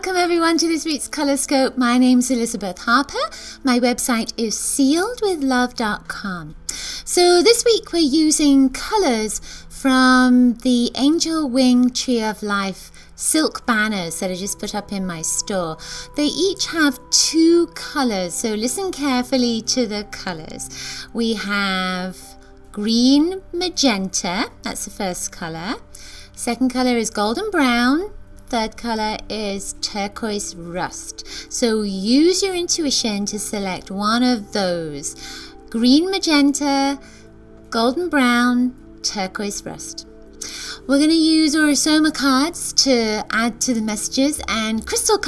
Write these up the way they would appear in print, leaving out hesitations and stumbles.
Welcome everyone to this week's Colorscope. My name's Elizabeth Harper. My website is sealedwithlove.com. So this week we're using colors from the Angel Wing Tree of Life silk banners that I just put up in my store. They each have two colors, so listen carefully to the colors. We have green magenta, that's the first color. Second color is golden brown. Third color is turquoise rust. So use your intuition to select one of those. Green magenta, golden brown, turquoise rust. We're going to use Orosoma cards to add to the messages and crystals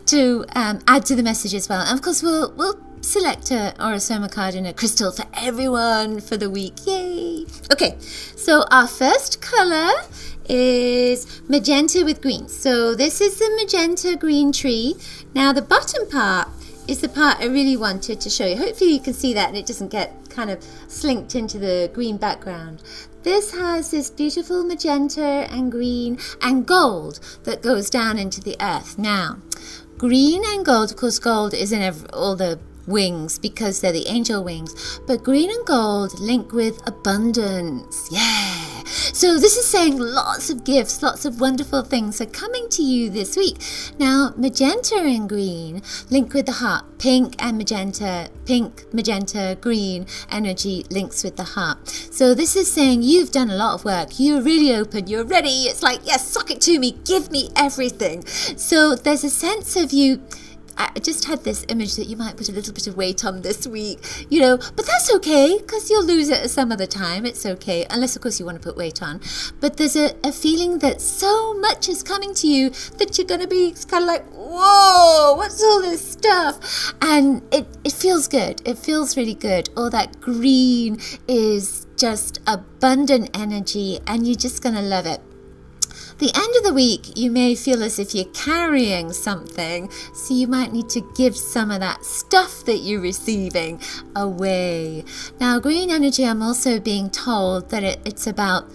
to add to the message as well. And of course we'll select a Orosoma card and a crystal for everyone for the week. Yay! Okay, so our first color is magenta with green. So this is the magenta green tree. Now the bottom part is the part I really wanted to show you. Hopefully you can see that and it doesn't get kind of slinked into the green background. This has this beautiful magenta and green and gold that goes down into the earth. Now, green and gold, of course gold is in all the wings because they're the angel wings, but green and gold link with abundance. Yeah, so this is saying lots of gifts, lots of wonderful things are coming to you this week. Now magenta and green link with the heart. Pink, magenta, green energy links with the heart. So this is saying you've done a lot of work, you're really open, you're ready. It's like, yes, suck it to me, give me everything. So there's a sense of you. I just had this image that you might put a little bit of weight on this week, but that's okay because you'll lose it some other time. It's okay, unless of course you want to put weight on. But there's a feeling that so much is coming to you that you're going to be kind of like, whoa, what's all this stuff? And it feels good. It feels really good. All that green is just abundant energy and you're just going to love it. The end of the week, you may feel as if you're carrying something, so you might need to give some of that stuff that you're receiving away. Now, green energy, I'm also being told that it's about,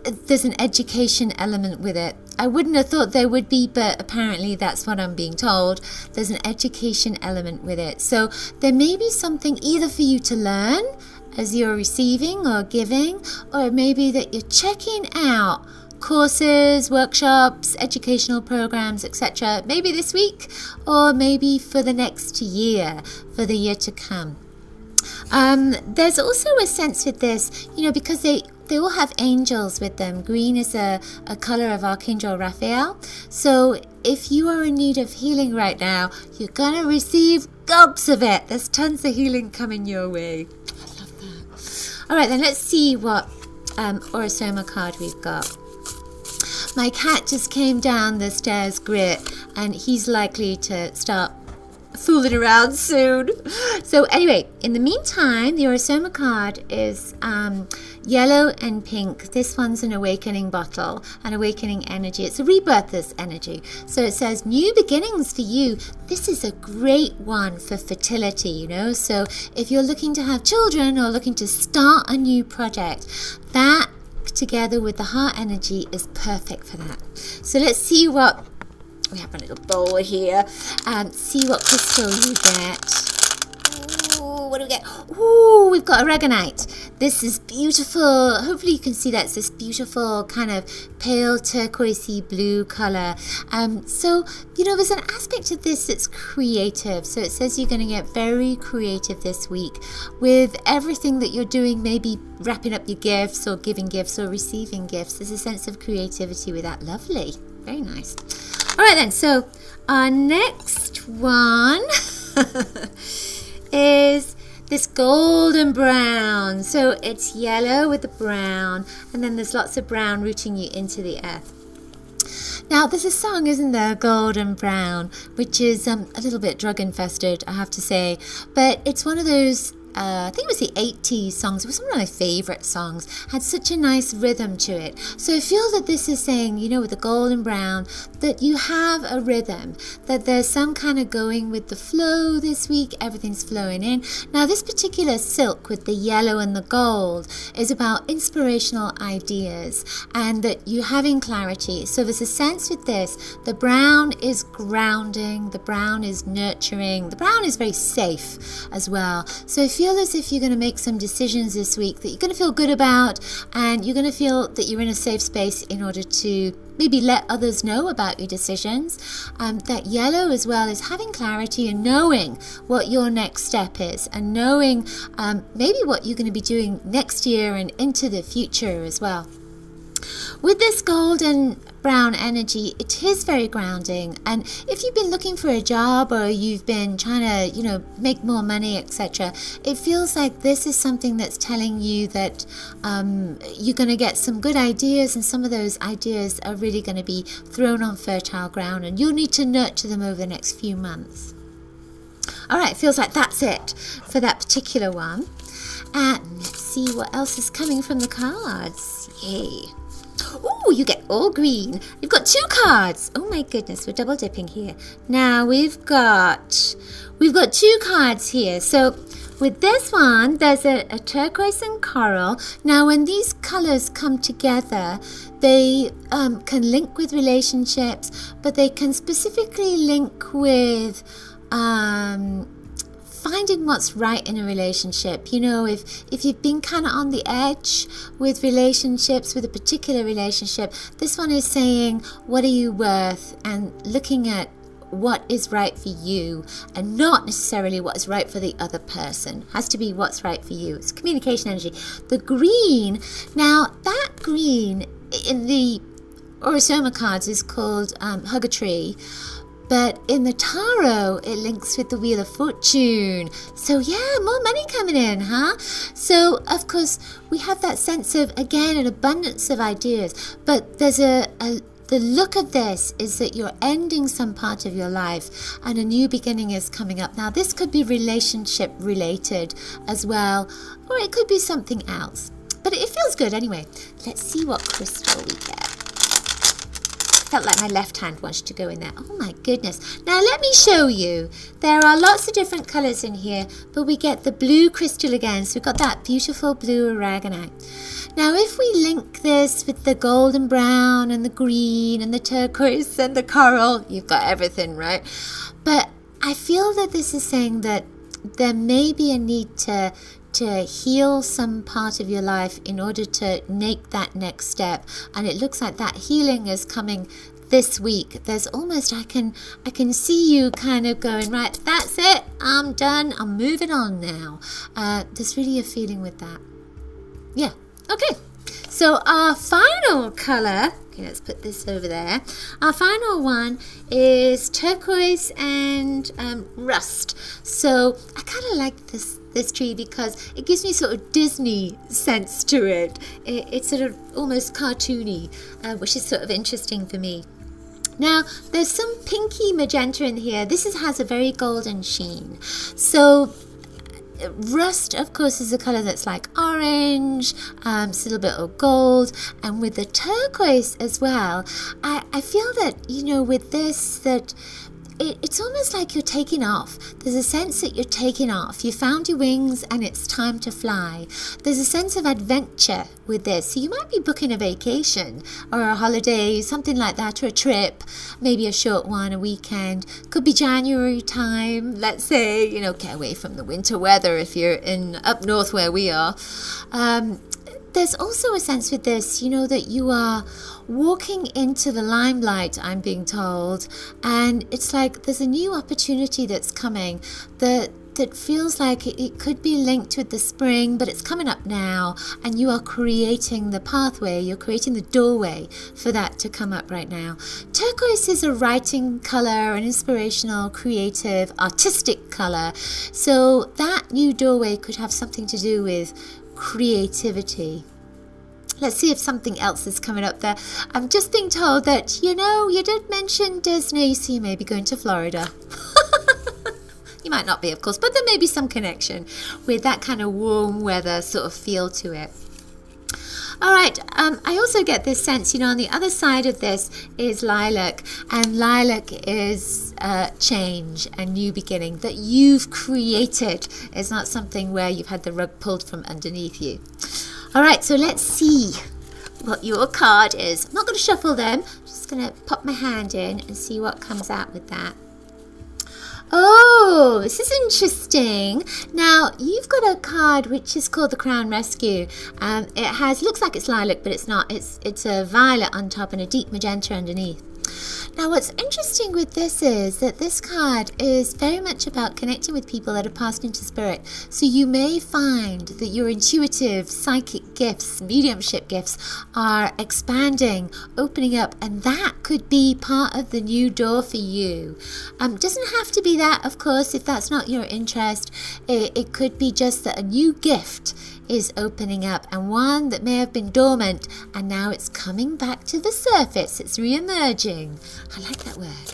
there's an education element with it. I wouldn't have thought there would be, but apparently that's what I'm being told. There's an education element with it. So there may be something either for you to learn as you're receiving or giving, or maybe that you're checking out courses, workshops, educational programs, etc. Maybe this week or maybe for the next year, for the year to come. There's also a sense with this, because they all have angels with them. Green is a color of Archangel Raphael. So if you are in need of healing right now, you're going to receive gobs of it. There's tons of healing coming your way. I love that. All right, then let's see what Orosoma card we've got. My cat just came down the stairs, Grit, and he's likely to start fooling around soon. So anyway, in the meantime, the Orosoma card is yellow and pink. This one's an awakening bottle, an awakening energy. It's a rebirthers energy. So it says new beginnings for you. This is a great one for fertility, So if you're looking to have children or looking to start a new project, that together with the heart energy is perfect for that. So let's see what we have. A little bowl here and see what crystal you get. Ooh, what do we get? Ooh, we've got aragonite. This is beautiful. Hopefully you can see that. It's this beautiful kind of pale turquoisey blue color. So there's an aspect of this that's creative. So it says you're going to get very creative this week with everything that you're doing, maybe wrapping up your gifts or giving gifts or receiving gifts. There's a sense of creativity with that. Lovely. Very nice. All right then, so our next one is this golden brown. So it's yellow with the brown, and then there's lots of brown rooting you into the earth. Now there's a song, isn't there, Golden Brown, which is a little bit drug infested, I have to say, but it's one of those I think it was the 80s songs. It was one of my favorite songs. Had such a nice rhythm to it. So I feel that this is saying, you know, with the gold and brown, that you have a rhythm, that there's some kind of going with the flow this week. Everything's flowing in. Now, this particular silk with the yellow and the gold is about inspirational ideas and that you're having clarity. So there's a sense with this. The brown is grounding. The brown is nurturing. The brown is very safe as well. So I feel as if you're going to make some decisions this week that you're going to feel good about, and you're going to feel that you're in a safe space in order to maybe let others know about your decisions. That yellow as well is having clarity and knowing what your next step is, and knowing maybe what you're going to be doing next year and into the future as well. With this golden brown energy, it is very grounding, and if you've been looking for a job or you've been trying to, you know, make more money, etc., it feels like this is something that's telling you that you're going to get some good ideas, and some of those ideas are really going to be thrown on fertile ground, and you'll need to nurture them over the next few months. All right, feels like that's it for that particular one. And let's see what else is coming from the cards. Yay. Oh, you get all green. You've got 2 cards. Oh my goodness, we're double dipping here. Now we've got 2 cards here. So with this one, there's a turquoise and coral. Now when these colors come together, they can link with relationships, but they can specifically link with finding what's right in a relationship. You know, if you've been kind of on the edge with relationships, with a particular relationship, this one is saying, what are you worth? And looking at what is right for you, and not necessarily what is right for the other person. Has to be what's right for you. It's communication energy. The green, now that green in the Orosoma cards is called Hug a Tree. But in the tarot, it links with the Wheel of Fortune. So yeah, more money coming in, huh? So, of course, we have that sense of, again, an abundance of ideas. But there's the look of this is that you're ending some part of your life and a new beginning is coming up. Now, this could be relationship related as well, or it could be something else. But it feels good anyway. Let's see what crystal we get. Felt like my left hand wanted to go in there. Oh my goodness. Now let me show you. There are lots of different colors in here, but we get the blue crystal again. So we've got that beautiful blue aragonite. Now if we link this with the golden brown and the green and the turquoise and the coral, you've got everything, right? But I feel that this is saying that there may be a need to heal some part of your life in order to make that next step, and it looks like that healing is coming this week. There's almost, I can see you kind of going, right, that's it, I'm done, I'm moving on now. There's really a feeling with that. Yeah, okay. So our final color, okay, let's put this over there. Our final one is turquoise and rust. So I kind of like this tree because it gives me sort of Disney sense to it. It's sort of almost cartoony, which is sort of interesting for me. Now, there's some pinky magenta in here. This has a very golden sheen. So rust, of course, is a color that's like orange, it's a little bit of gold, and with the turquoise as well, I feel that, you know, with this, that it's almost like you're taking off. There's a sense that you're taking off. You found your wings and it's time to fly. There's a sense of adventure with this. So you might be booking a vacation or a holiday, something like that, or a trip, maybe a short one, a weekend. Could be January time, let's say, you know, get away from the winter weather if you're in up north where we are. There's also a sense with this, you know, that you are walking into the limelight, I'm being told, and it's like there's a new opportunity that's coming that feels like it could be linked with the spring, but it's coming up now, and you are creating the pathway, you're creating the doorway for that to come up right now. Turquoise is a writing color, an inspirational, creative, artistic color, so that new doorway could have something to do with creativity. Let's see if something else is coming up there. I'm just being told that, you know, you did mention Disney, so you may be going to Florida. You might not be, of course, but there may be some connection with that kind of warm weather sort of feel to it. All right, I also get this sense, on the other side of this is lilac, and lilac is change and new beginning that you've created. It's not something where you've had the rug pulled from underneath you. All right, so let's see what your card is. I'm not going to shuffle them. I'm just going to pop my hand in and see what comes out with that. Oh, this is interesting. Now, you've got a card which is called the Crown Rescue. It looks like it's lilac, but it's not. It's a violet on top and a deep magenta underneath. Now, what's interesting with this is that this card is very much about connecting with people that have passed into spirit. So you may find that your intuitive, psychic gifts, mediumship gifts are expanding, opening up, and that could be part of the new door for you. Doesn't have to be that, of course, if that's not your interest. It could be just that a new gift is opening up, and one that may have been dormant, and now it's coming back to the surface. It's re-emerging. I like that word.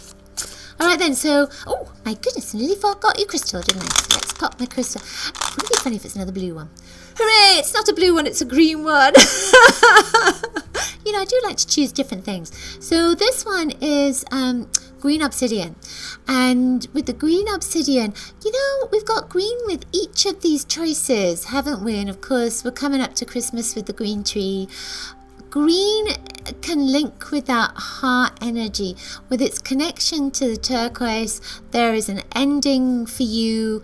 All right then, so, oh my goodness, I nearly forgot your crystal, didn't I? So let's pop my crystal. Wouldn't it be funny if it's another blue one? Hooray, it's not a blue one, it's a green one. I do like to choose different things. So this one is green obsidian. And with the green obsidian, we've got green with each of these choices, haven't we? And of course, we're coming up to Christmas with the green tree. Green can link with that heart energy, with its connection to the turquoise. There is an ending for you.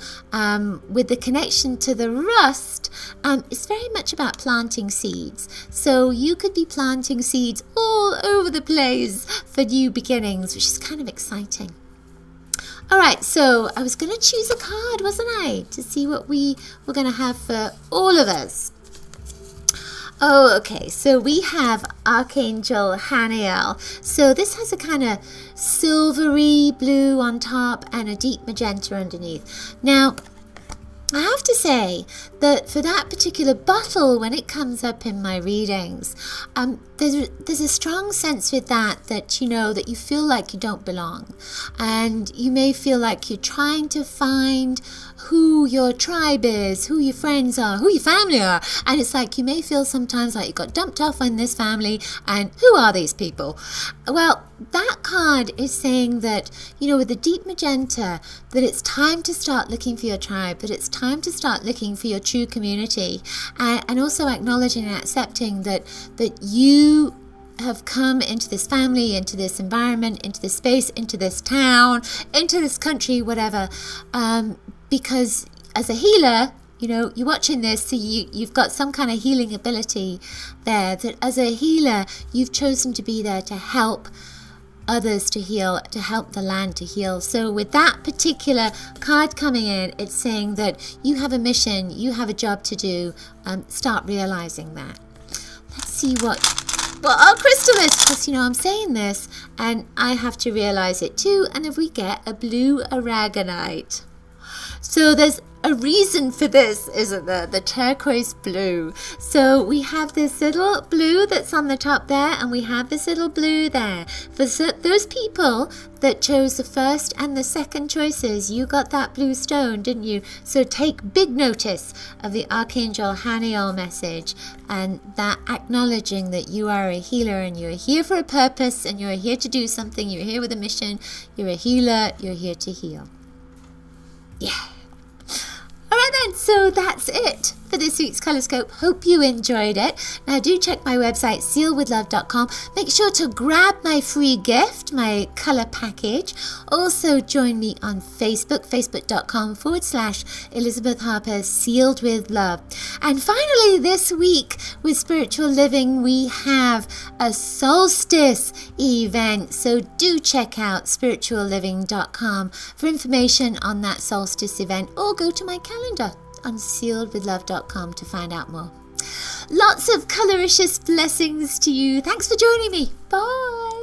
With the connection to the rust, it's very much about planting seeds. So you could be planting seeds all over the place for new beginnings, which is kind of exciting. All right, so I was going to choose a card, wasn't I, to see what we were going to have for all of us. Oh, okay, so we have Archangel Haniel. So this has a kind of silvery blue on top and a deep magenta underneath. Now, I have to say that for that particular bottle, when it comes up in my readings, there's a strong sense with that you feel like you don't belong. And you may feel like you're trying to find who your tribe is, who your friends are, who your family are. And it's like you may feel sometimes like you got dumped off on this family, and who are these people? Well, that card is saying that, with the deep magenta, that it's time to start looking for your tribe, that it's time to start looking for your true community, and also acknowledging and accepting that you have come into this family, into this environment, into this space, into this town, into this country, whatever, because as a healer, you're watching this, so you've got some kind of healing ability there, that as a healer, you've chosen to be there to help others to heal, to help the land to heal. So with that particular card coming in, it's saying that you have a mission, you have a job to do. Start realizing that. Let's see what our crystal is, because I'm saying this and I have to realize it too. And if we get a blue aragonite, so there's a reason for this, isn't there? The turquoise blue. So we have this little blue that's on the top there, and we have this little blue there. For those people that chose the first and the second choices, you got that blue stone, didn't you? So take big notice of the Archangel Haniel message, and that acknowledging that you are a healer and you're here for a purpose and you're here to do something. You're here with a mission. You're a healer. You're here to heal. Yeah. All right then, so that's it for this week's Colorscope. Hope you enjoyed it. Now do check my website, sealwithlove.com. Make sure to grab my free gift, my colour package. Also join me on Facebook, facebook.com/Elizabeth Harper, Sealed with Love. And finally this week with Spiritual Living, we have a solstice event. So do check out spiritualliving.com for information on that solstice event, or go to my calendar on sealedwithlove.com to find out more. Lots of coloricious blessings to you. Thanks for joining me. Bye.